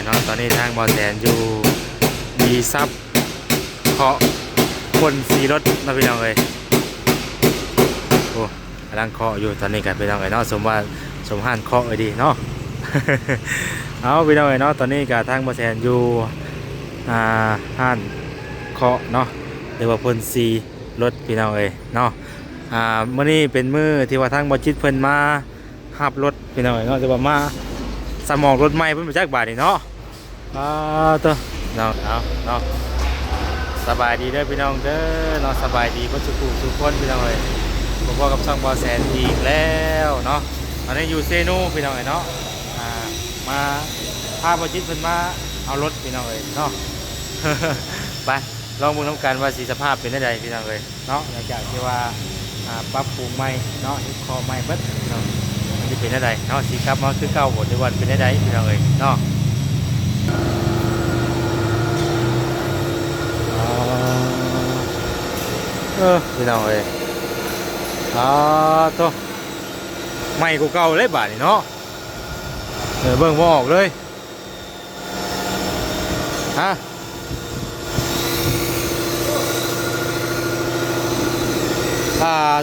เนาะตอนนี้ทางบ่อแสนอยู่ดีซับเคาะคนสีรถนะพี่น้องเลยโอ้กำลังเคาะอยู่ตอนนี้กันพี่น้องเลยเนาะสมว่าสมห้านเคาะเลยดีเนาะ เอาพี่น้องเลยเนาะตอนนี้กับทางบ่อแสนอยู่ห้านเคาะเนาะเรียกว่าพ่นสีรถพี่น้องเลยเนาะมื้อนี้เป็นมื้อที่ว่าทางบ่จิตเพิ่นมาขับรถพี่น้องเนาะจะว่ามาสมองรถใหม่เพิ่นมาจากบาทนี่เนาะตัวเนาะเอาเนาะสบายดีเด้อพี่น้องเด้อเนาะสบายดีก็ทุกคนพี่น้องเอ้ยผมกับช่องบ่อแสนอีกแล้วเนาะตอนนี้อยู่เซโนพี่น้องเอ้ยเนาะมาพาบ่จิตเพิ่นมาเอารถพี่น้องเอ้ยเนาะ ไปลองมือน้ำกันว่าสีสภาพเป็นได้พี่น้องเอ้ยเนาะหลังจากที่ว่าปรับปรุงใหม่เนาะคอใหม่เบิดเนาะมันจะเป็นได้เนาะสีครับมาคือเก่าหมดในวันเป็นได้พี่น้องเอ้ยเนาะพี่น้องเอ้ยตัวใหม่กูเก่าเลยบาทนี่เนาะเบิ่งบ่ออกเลยฮะ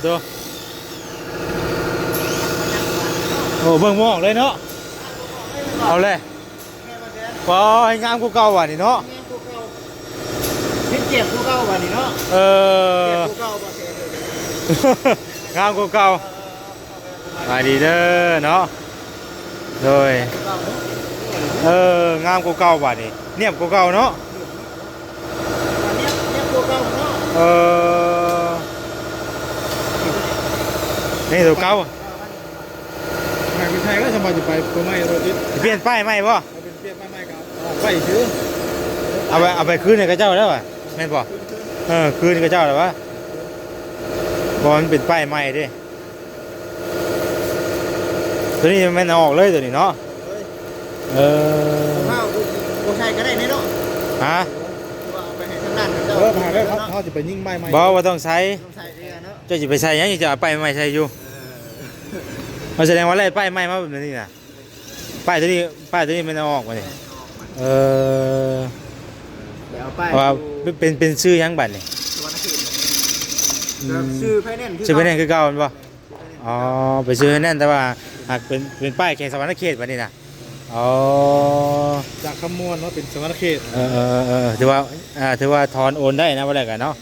ตัวโอ้เบิ่งบ่ออกเลยเนาะเอาเลยพอให้งามกูเก่าว่ะนี่เนาะเจ็บกูเก่าวันนี้เนาะกูเก่าบ่เสียเลย งามกูเก่าไปดีเด้อเนาะโดยงามกูเก่าว่ะนี่เนียบกูเก่าเนาะเนี่ยกูเก่าเนาะนี่ตัวเก่าหากเป็นไทยก็สบายจะไปตัวใหม่รถติดเปลี่ยนป้ายใหม่ป่ะเป็นเปลี่ยนป้ายใหม่ครับไปซื้อเอาไปคืนในกระเจ้าแล้วป่ะแม่นป่ะคืนในกระเจ้าแล้วป่ะบอลเป็นป้ายใหม่ดิตัวนี้มันออกเลยตัวนี้เนาะข้าวกูใช้ก็ได้เนาะฮะไปให้ทางด้านผ่านได้เขาจะไปยิ่งใบใหม่บอกว่าต้องใช้เนาะจะไปใช้ยังจะเอาป้ายใหม่ใช้อยู่มันแสดงว่าอะไรป้ายใหม่มาแบบนี้นะป้ายตัวนี้มันออกมาเนี่ยว่าเป็นชื่อยังบัตรนี่ชื่อไฟแนนซ์คือเก่ามันป่ะอ๋อไปซื้อไฟแนนซ์แต่ว่าหากเป็นป้ายแข่งสวรรค์เขตบัตรนี่นะอ๋อจากคำมวลว่าเป็นสมรเขตถือว่าถอนโอนได้นะว่าอะไรกันเนาะ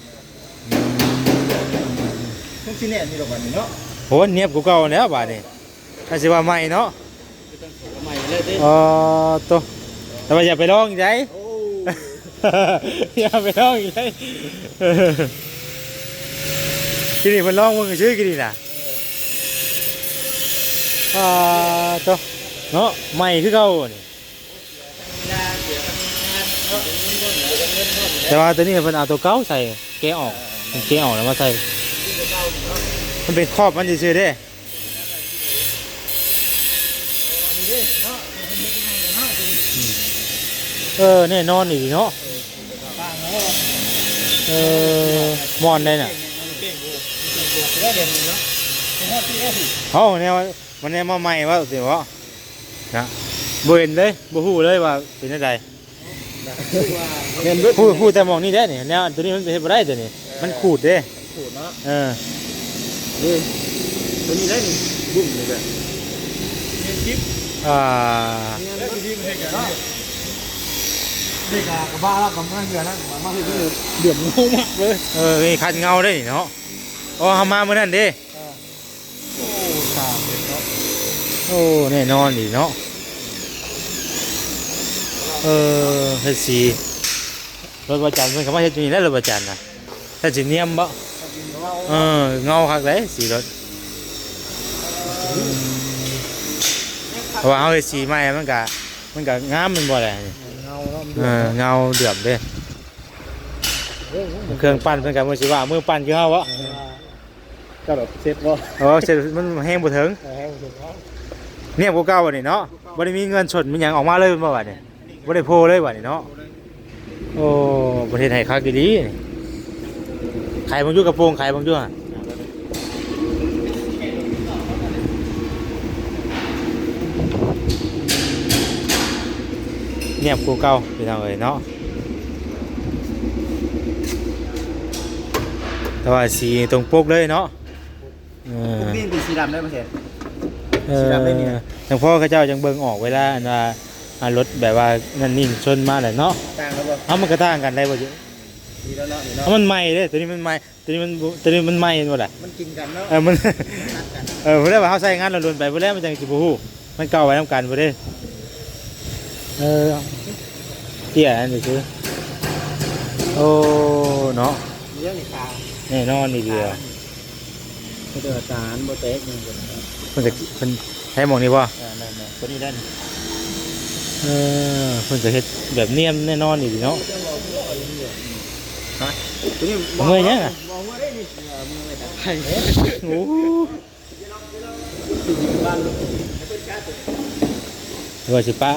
ทุกที่เนี่ยมีดอกบัตรเนาะโหเนียบกูเก่าแล้วบัตรนี่ถ้าสิว่าใหม่เนาะใหม่เลยดิตัวแต่ว่าอย่าไปลองอีกใจอย่าไปลองอีกใจกินนี่มันลองมึงชื่อกินนี่นะตัวเนาะใหม่คือเก่านี่แต่ว่าตัวนี้มันเอาตัวเก่าใส่แกะออกแล้วมาใส่มันเป็นครอบมันเฉยๆเด้แน่นอนอีกเนาะมอนได้น่ะเนี่ยมันเนี่ยมาใหม่ว่าสิวะนะบ่เห็นเลยบ่ฮู้เลยว่าเป็นอะไรพูดแต่มองนี่ได้เนี่ยแนวตัวนี้มันเป็นบ่ได้ตัวนี้มันขูดเด้ขูดเนาะตัวนี้ได้นี่บุ้มเลยแบบเงินจิ๊บแล้วที่มันให้กันเด็กกับบ้าแล้วกับแม่เงินนั่นมาที่นี่เดือดงงมากเลยมีคันเงาได้เนาะอ๋อทำมาเมื่อนั้นดิโอ้ตาเนาะโอ้แน่นอนดิเนาะเฮ็ดสีรถประจันมันก็มาเฮ็ดอยู่นี่แล้วรถประจันนะถ้าสิเนียมบ่เงาคักเลยสีรถเพราะว่าเอาเฮ็ดสีใหม่มันก็งามมันบ่ได้เงาเดือดเด้เครื่องปั้นเพิ่นก็มือสิว่ามือปั้นคือเฮาวะก็แบบเซ็ตบ่เสร็จมันแห้งบ่ถึงเนี่ยบ่เก่าบัดนี้เนาะบ่ได้มีเงินสดมีหยังออกมาเลยบ่บัดนี้บ่ได้โพเลยบัดนี้เนาะโอ้ประเทศไทยคักดีขายบางอยู่กระโปรงขายบางอยู่ เนียบกูเก่าพี่น้องเอ้ยเนาะแต่ว่าสีตรงปกเลยเนาะพวกนี้เป็นสีดำได้ประเทศ สีดำได้เนี่ยทางพ่อเขาเจ้าจังเบิ่งออกเวลาอันว่ารถแบบว่านั่นนี่ชนมาแหละเนาะ ต่างแล้วบ่ เอามันก็ต่างกันได้บ่เยอะ ดีแล้วเนาะนี่ เอา เนาะ มันใหม่เด้ตัวนี้มันใหม่ตัวนี้มันใหม่หมดอ่ะ มันกินกันเนาะ มัน ตัดกัน เพิ่นว่าเฮาใช้งานเราโดนไปเพิ่นแล้วมันจังสิบ่ฮู้มันเก่าไว้นํกันบ่เด้เตี้ยอันนี้คือโอ้เนาะ เยอะนี่ตา แน่นอนนี่เดียว เดือดจานโบเต๊กนี่ เพิ่นให้หมองนี่บ่ แม่ตัวนี้ได้ เพิ่นจะเฮ็ดแบบเนียมแน่นอนนี่เนาะ ตัวนี้ เมื่อยยังอ่ะ มองว่าได้นี่มือไม่ได้ไข่ โอ้ว่าสิป้า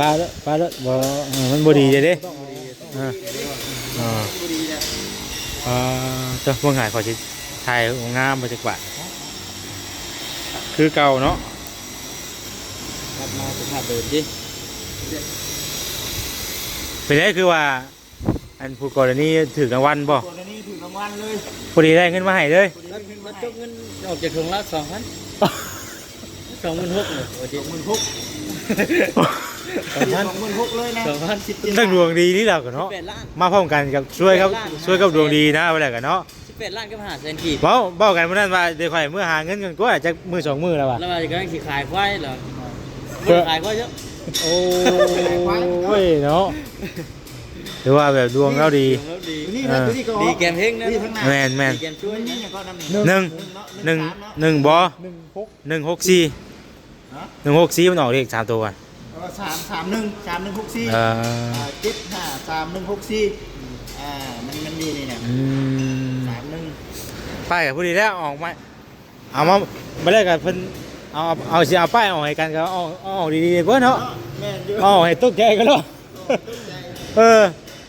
ป้าแล้วบ่มันบ่ดีเด้เจ้าบ่ง่ายขอสิถ่ายงามบ่จักบาทคือเก่าเนาะ ตัดมาสุภาพเดินดิ เป็นได้คือว่าอันผู้กรณีถือรางวัลบ่ ตัวนี้ถูกรางวัลเลย พอดีได้เงินมาให้เลย แล้วมาจกเงินออกจากถุงละ2,000 26,000เลยโอ้ย26,000เลยนะ2,017 ตั้งดวงดีนี่แหละกันเนาะ ล้าน มาพร้อมกันกับช่วยกับดวงดีนะว่าแล้วกันเนาะ 18ล้านก็หาแสนกีบ เว้ากันมื้อนั้นว่าเดี๋ยวค่อยมื้อหาเงินกันก็อาจจะมื้อสองมื้อแล้วว่ะ แล้วว่าจะกำลังสิขายควายเหรอขายควายเยอะ โอ้ยเนาะหรือว่าแบบดวงเราดี นี่นะตัวนี้ก็ดีแกมเฮงนะ แม่น ดีแกมช่วยนี่ก็น1ำบ่164มันออกเลข3ตัวอ่ะ 331 มันดีนี่เนี่ย31 ป้ายกับผู้ดีแล้วออกมาเอามาบ่ได้กับเพิ่นเอาสิเอาป้ายออกให้กันก็เอาดีๆกว่าเนาะ แม่นอยู่ เอาให้ตกใจก็แล้ว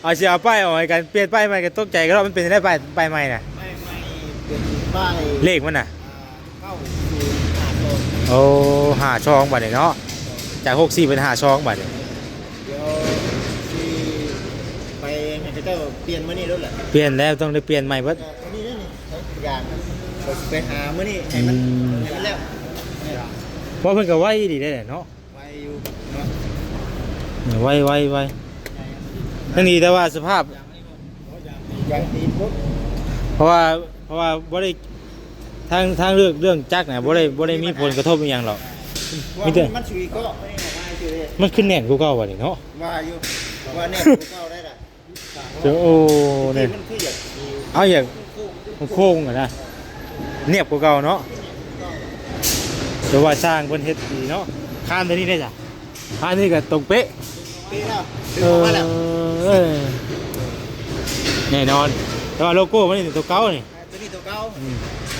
เอาสิเอาป้ายออกให้กันเปลี่ยนป้ายใหม่ก็ตกใจก็แล้วมันเป็นได้ป้ายใหม่น่ะ ไม่เป็นป้าย เลขมันน่ะ 9052 โอ้5ช่องบัดนี้เนาะจาก64เป็น5ช่องบัดนี้ เดี๋ยวที่ไปให้เจ้าเปลี่ยนมื้อนี้แล้วแหละ เปลี่ยนแล้วต้องได้เปลี่ยนใหม่เบิด อันนี้นี่อย่างไปหามื้อนี้ให้มันแล้ว เพราะเพิ่นก็ไวดีได้เนาะ ไปอยู่เนาะ ไวนั่นนี่แต่ว่าสภาพ อย่างตีนปุ๊บ เพราะว่าบ่ได้ทางเรื่องจักน่ะบ่ได้มีผลกระทบอีหยังหรอก มันชุยก็ไม่ได้มาชุย มันขึ้นแน่นกูเก่าบัดนี้เนาะ ว่าอยู่ว่าเนี่ยเข้าได้ล่ะ โอ้เนี่ย มันคืออยาก เอาอย่างโค้งอ่ะนะเนียบกูเก่าเนาะแต่ว่าสร้างเพิ่นเฮ็ดดีเนาะข้ามตัวนี้ได้จ้ะข้ามนี้ก็ตรงเป๊ะ ปีแล้ว เออแน่นอนแต่ว่าโลโก้มันนี่ตัวเก่านี่ ตัวนี้ตัวเก่า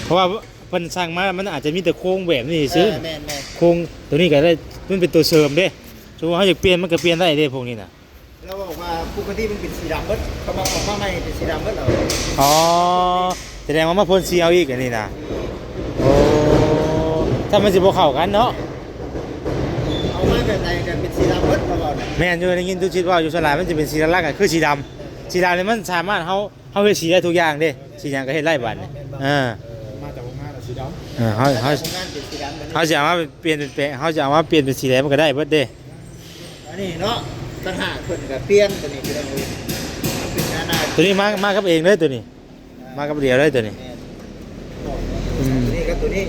เพราะว่าเพิ่นสร้างมามันอาจจะมีแต่โค้งแบบนี้ซื้อ แม่น โค้งตัวนี้ก็ได้มันเป็นตัวเสริมเด้สมมุติเขาอยากเปลี่ยนมันก็เปลี่ยนได้เด้พวกนี้น่ะ เราบอกว่าปกติมันเป็นสีดำเบิดเขามาของข้างในเป็นสีดำเบิดเหรอ อ๋อแสดงว่ามาพ่นสีเอาอีกอันนี้นะโอ้ถ้ามันสิบ่เข้ากันเนาะ เอาไม้แบบไหนกันเป็นสีดำเบิดมาก่อนน่ะ แม่นอยู่ได้ยินทุกชิดว่าอยู่สลายมันจะเป็นสีลักษณ์คือสีดำสีดำนี่มันสามารถเฮาเฮ็ดสีได้ทุกอย่างเด้สีหยังก็เฮ็ดได้บัดนี่มาจากโรงงานสีดำ เฮา โรงงานเป็นสีดำแบบนี้ เฮาสิเอามาเปลี่ยนเป็นแปลงเฮาจะเอามาเปลี่ยนเป็นสีแดงมันก็ได้เบิดเด้ อันนี้เนาะต่างหากเพิ่นก็เปลี่ยนตัวนี้คือเราเป็นหน้า ตัวนี้มากับเองเลยตัวนี้ มากับเดียวเลยตัวนี้ นี่กับตัวนี้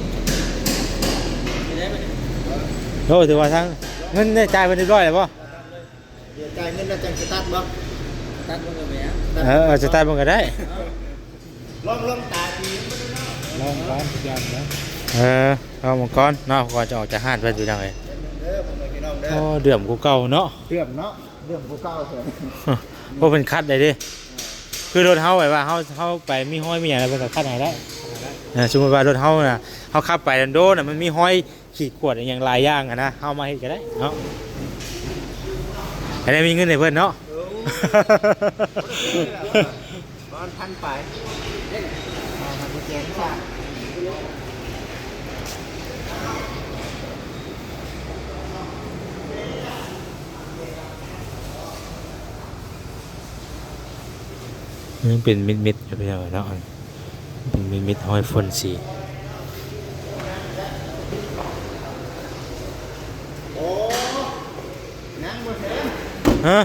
โอ้ถือว่าทั้งเงินได้จ่ายไปเรียบร้อยแล้วป่ะ เดี๋ยวจ่ายเงินแล้วจังสตาร์ทบ่สตาร์ทบ่กันแม่ จะตายมันก็ได้ ลองตาที ลองร้านทุกอย่างนะ เอามังกรเนาะก่อนจะออกจากห้านไปดูยังไง เด้อพ่อแม่พี่น้องเด้อ โอ้เดือมกูเก่าเนาะ เรื่องเนาะเรื่องผู้เก่าเถอะ เพราะเป็นคัดได้ดิคือรถเฮาแบบว่าเฮาไปมีห้อยมีอย่างอะไรเป็นกับคัดไหนได้สมมติว่ารถเฮาน่ะเฮาขับไปโดนน่ะมันมีห้อยขีดขวดอย่างหลายอย่างอะนะเฮามาเฮ็ดก็ได้เนาะให้ได้มีเงินให้เพิ่นเนาะ บ้านพันไปเอามาแจกฝาก ยังเป็นมิดๆอยู่ไปเอาเนาะเป็นมิดๆห้อยฝนสีฮะ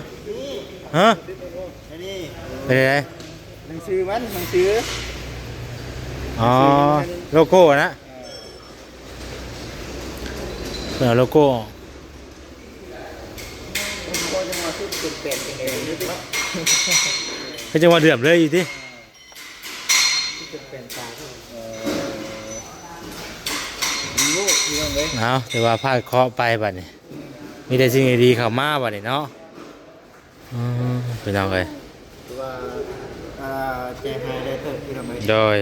ฮะ อันนี้ เป็นไง หนังสือมันหนังสือ อ๋อโลโก้นะเป็นเอาโลโก้ ผมก็จะมาซื้อจุดเปลี่ยนเองนิดเนาะ ก็จะมาเดือมเลยอยู่ที่ จุดเปลี่ยนตาลูกที่ต้องเลย เอาแต่ว่าพลาดเคาะไปบัดนี้มีแต่สิ่งดีๆเข้ามาบัดนี้เนาะเป็นยังไง คือว่าใจหายได้เติบที่ทำไม โดย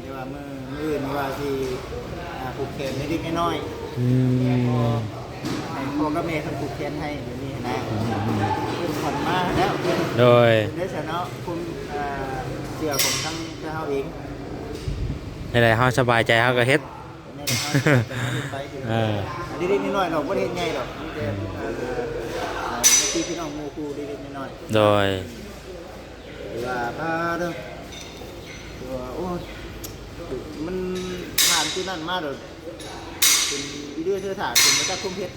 ที่ว่ามืออื่นว่าที่ผูกแขนนิดๆน้อย อืม ๆให้พ่อกับแม่ทำผูกแขนให้อยู่นี่นะเป็นผ่อนมาแล้วเป็น โดย ได้ชนะคุณเชื่อผมทั้งเจ้าเอง ในใดเฮาสบายใจเฮาก็เฮ็ด เล็กๆน้อยๆเราไม่ได้เห็นไงหรอกนี่แต่ที่พี่น้องมูคูเล็กๆน้อย โดย ๆว่าพาเด้อว่าโอ้มันผ่านที่นั่นมาเด้อเป็นวิดีโอเธอถ่ายเป็นมาจากคุ้มเพชร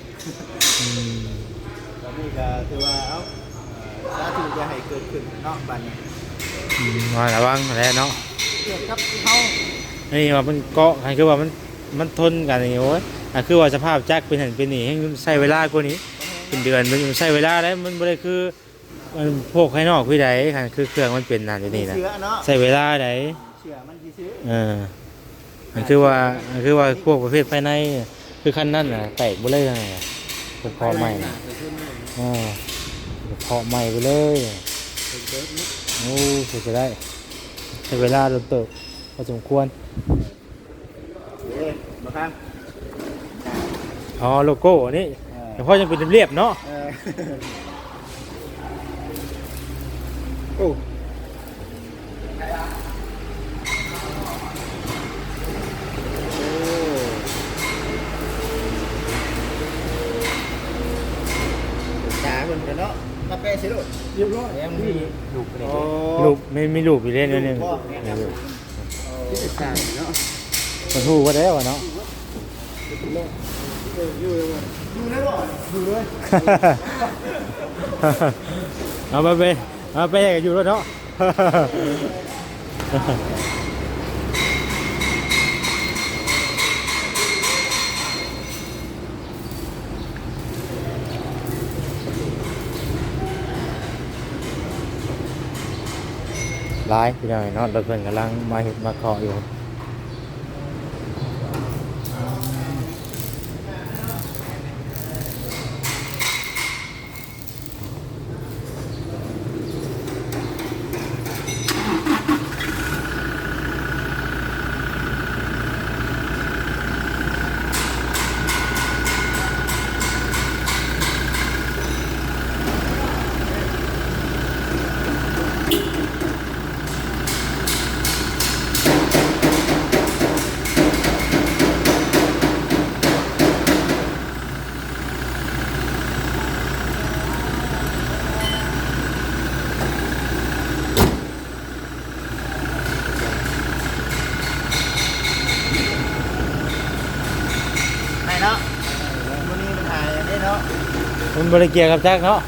ตอนนี้ก็ถือว่าเอ้าสาธุจะให้เกิดขึ้นเนาะบัดนี้ มาระวังแล้วเนาะ เกี่ยวกับเฮา นี่ว่ามันเกาะให้คือว่ามันทนกันอย่างงี้โอ้ยคือว่าสภาพจักเป็นหันเป็นนี่ให้ใช้เวลากว่านี้เป็นเดือนมันใช้เวลาได้มันบ่ได้คือมันพวกภายนอกพี่ใดค่ะคือเครื่องมันเป็นนั่นอยู่นี่นะ เชื้อเนาะ ใช้เวลาใด เชื้อมันสิซื้อ มันคือว่าพวกประเภทภายในคือคันนั้นน่ะแตกบ่เลยไงเป็นเพาะใหม่น่ะเพาะใหม่ไปเลยโอ้สุดจะได้ใช้เวลาโดนเติบพอสมควร มาครับ อ๋อโลโก้อันนี้แต่พ่อยังเป็นเรียบๆเนาะ โอ้จ๋าเหมือนกันเนาะมาแปะสิลูกเรียบร้อยยังมีลูกเลย รูปไม่มีรูปอีกเล่นนิดนึง ที่จะจ๋าเนาะ มันถูกก็ได้วะเนาะ อยู่เลยอยู่เลยบ่อยู่เลย เอาไปกันอยู่แล้วเนาะ ร้ายพี่น้องเนาะรถเพิ่นกำลังมาเห็ดมาเคาะอยู่ไหนเนาะวันนี้มันถ่ายอย่างนี้เนาะ มันบริเกียร์กับแจ็คเนาะ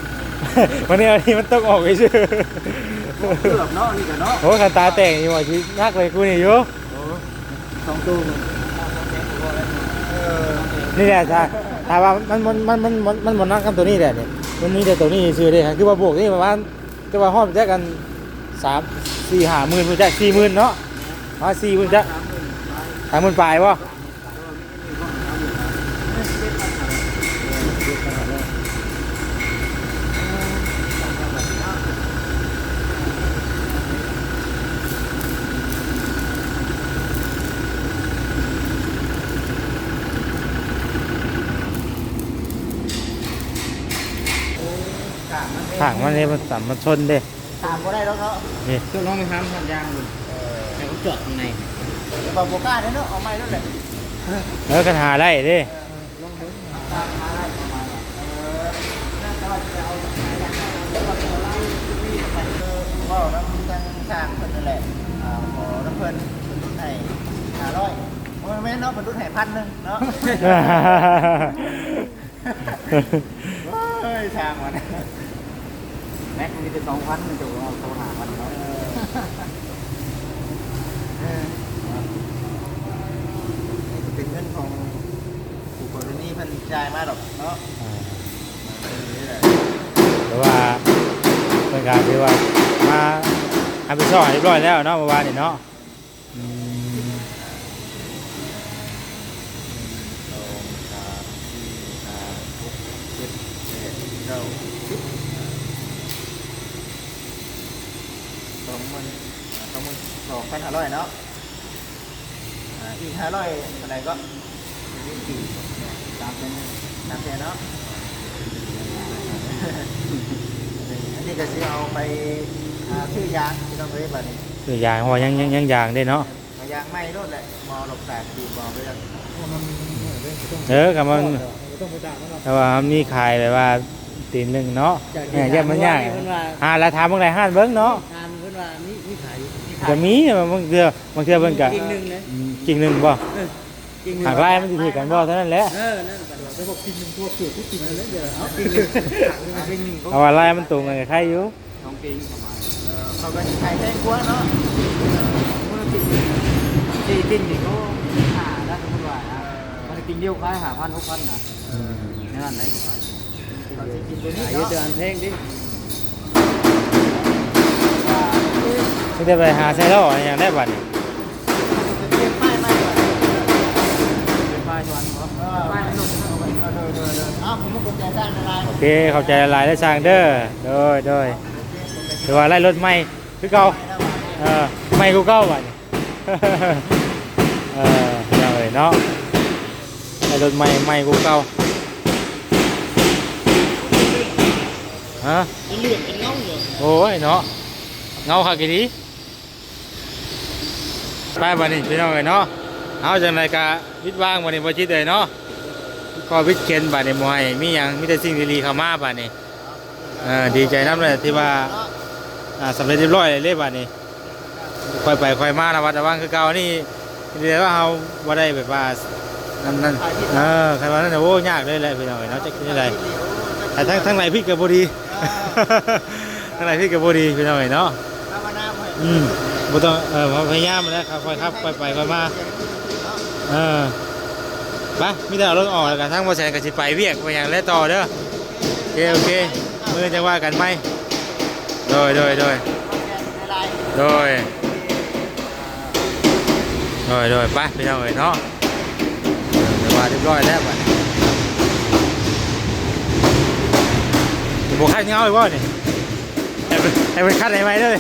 วันนี้อันนี้มันต้องออกไปชื่อ เกือบเนาะนี่กันเนาะ โอ้คันตาแต่งอยู่ว่าชีนักเลยกูนี่อยู่ สองตู้เออ นี่แหละถ้าว่ามันนักกันตัวนี้แหละเนี่ยมันมีแต่ตัวนี้ซื้อได้ครับคือว่าบวกนี่ประมาณก็ว่าห้อมแจ็คกัน3-4-5หมื่นมันแจ็ค40,000เนาะมา40,000แจ็ค30,000ปลายวะถังมันเนี่ยมันสัมมันชนเด้ ถามก็ได้แล้วเนาะ นี่ ช่วงน้องไปทำทำยางอยู่ให้เขาจอดข้างใน บางโบก้าเนาะเอาไม้แล้วแหละ แล้วกันหาได้เด้ ม ว่าน้ำทางสร้างเพิ่นนั่นแหละขอน้ำเพิ่นรุ่นให้500โอ้ยแม่เนาะเป็นรุ่นให้1,000นึงเนาะเฮ้ยช่างมันแม็กมีแต่2,000มันจะเอาโทรหามันเนาะนี่เป็นเงินของผู้กรณีเพิ่นจ่ายมาดอกเนาะ แต่ว่าเป็นการที่ว่ามาทำไปซ่อเรียบร้อยแล้วเนาะเมื่อวานนี่เนาะอืม 22,500เนาะอีก500อะไรก็3,000เนาะอันนี้ก็สิเอาไปซื้อยางที่ต้องไปบัดนี้ คือยางหัวยังยางได้เนาะ เอายางไหม้รถแหละมอหลบแตกดีบอไปแล้ว กับมัน ต้องไปด่ามันหรอก แต่ว่ามีขายแบบว่าตีนหนึ่งเนาะ จาก เนี่ยเยี่ยมมันยาก เพิ่นว่า แล้วถามบางไรห้านเบิ้งเนาะ งานเพิ่นว่ามีขายอยู่ จะมีบางเทื่อเพิ่นกะ กิ่งหนึ่งเลย กิ่งหนึ่งบ่ กิ่งหนึ่ง หากไล่มันจะถือกันบ่เท่านั้นแหละ นั่นปัดว่าจะบอกกิ่งหนึ่งตัวสูตรทุกกิ่งเลยเดี๋ยวเอากิ่งหนึ่งกิ่งหนึ่งก็ เอาว่าไล่มันตรงกันกับใครอยู่ 2กิ่งประมาณ เขาก็ขายแพงกว่าเนาะ คนละกิ่ง4กิ่งนี่ก็5ได้เพิ่นว่ามันกิ่งเดียวขาย5,000 6,000นะในร้านไหนก็ขาย เขาจะกินตัวนี้ ขาย เนาะ เดือนเพลงดิ ไม่ได้ไปหาไซโร่อย่างได้บัดนี้ เก็บป้ายมาก่อน เป็นป้ายชวนเหรอ ป้ายหนุนเอาไปเอาผมมากุญแจสร้างอะไร โอเคเข้าใจหลายได้สร้างเด้อโดยถือว่าไล่รถใหม่คือเก่าใหม่กูเก่าบัดนี้ อย่างเลยเนาะไล่รถใหม่กูเก่าฮะ เป็นเหลืองเป็นเงาอยู่ โอ้ยเนาะเงาคักอีดีไปบัดนี้พี่น้องเอ้ยเนาะเอาจังได๋ก็วิดว่างบัดนี้บ่จิตเลยเนาะก็วิดเข็นบัดนี้บ่ให้มีหยังมีแต่สิ่งดีๆเข้ามาบัดนี้ดีใจนำเลยที่ว่าสำเร็จเรียบร้อยเลยบัดนี้ค่อยไปค่อยมาระวัดระวังคือเก่านี่เรียกว่าเฮาบ่ได้แบบว่านั่นใครว่านั่นโอ้ยากเลยแหละพี่น้องเอ้ยเนาะจักเป็นจังได๋แต่ทั้งไหนพี่ก็บ่ดี ทั้งไหนพี่ก็บ่ดีพี่น้องเอ้ยเนาะ ภาวนาไป บ่ต้องพยายามแล้วค่อยๆครับค่อยไปค่อยมาไปมีแต่เอารถออกแล้วกันทั้งบ่แซนก็สิไปเวียกไปหยังแล้วต่อเด้อโอเคมื้อจะว่ากันไหมโดยไปพี่น้องเอ้ยเนาะเดี๋ยวว่าเรียบร้อยแล้วบัดบ่คัดเงาอีกบ่นี่ให้เป็นคัดให้ไหมเด้อ